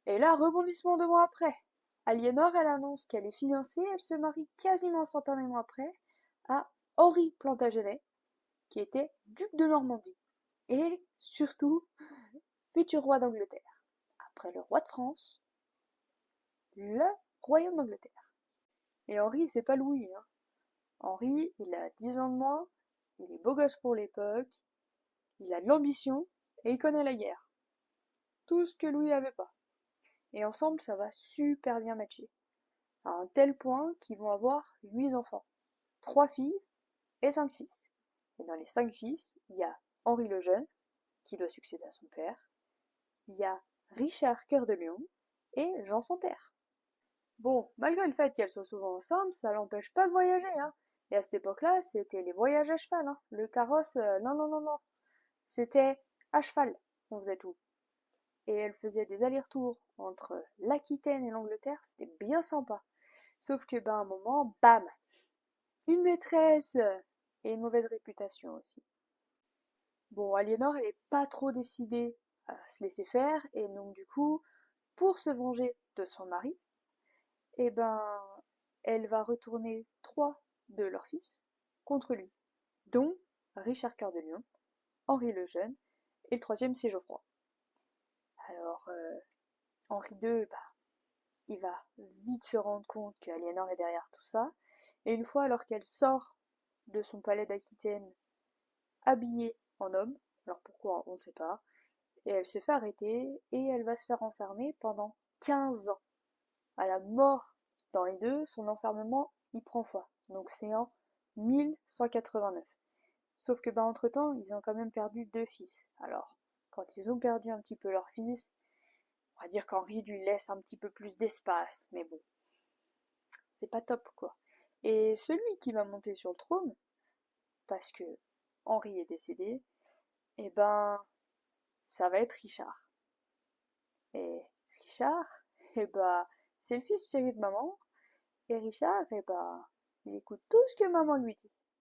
Et là, rebondissement 2 mois après, Aliénor, elle annonce qu'elle est fiancée, elle se marie quasiment instantanément après à Henri Plantagenet, qui était duc de Normandie, et surtout futur roi d'Angleterre. Après le roi de France, le royaume d'Angleterre. Et Henri, c'est pas Louis, hein. Henri, il a 10 ans de moins, il est beau gosse pour l'époque, il a de l'ambition, et il connaît la guerre. Tout ce que Louis avait pas. Et ensemble, ça va super bien matcher. À un tel point qu'ils vont avoir 8 enfants. 3 filles et 5 fils. Et dans les 5 fils, il y a Henri le Jeune, qui doit succéder à son père. Il y a Richard Cœur de Lion et Jean sans Terre. Bon, malgré le fait qu'elles soient souvent ensemble, ça l'empêche pas de voyager, hein. Et à cette époque-là, c'était les voyages à cheval, hein. Le carrosse, non, non, non, non. C'était à cheval qu'on faisait tout. Et elles faisaient des allers-retours entre l'Aquitaine et l'Angleterre, c'était bien sympa. Sauf que, ben, à un moment, bam, une maîtresse et une mauvaise réputation aussi. Bon, Aliénor, elle est pas trop décidée à se laisser faire, et donc du coup, pour se venger de son mari, eh ben, elle va retourner 3 de leurs fils contre lui, dont Richard Cœur de Lion, Henri le Jeune, et le troisième c'est Geoffroy. Alors, Henri II, bah, il va vite se rendre compte qu'Aliénor est derrière tout ça, et une fois alors qu'elle sort de son palais d'Aquitaine habillée en homme, alors pourquoi on ne sait pas, et elle se fait arrêter et elle va se faire enfermer pendant 15 ans. À la mort d'Henri II, son enfermement y prend fin. Donc c'est en 1189. Sauf que entre-temps, ils ont quand même perdu 2 fils. Alors, quand ils ont perdu un petit peu leur fils, on va dire qu'Henri lui laisse un petit peu plus d'espace. Mais bon, c'est pas top quoi. Et celui qui va monter sur le trône, parce que Henri est décédé, eh ben, ça va être Richard. Et Richard, eh ben, c'est le fils chéri de maman. Et Richard, eh ben, il écoute tout ce que maman lui dit.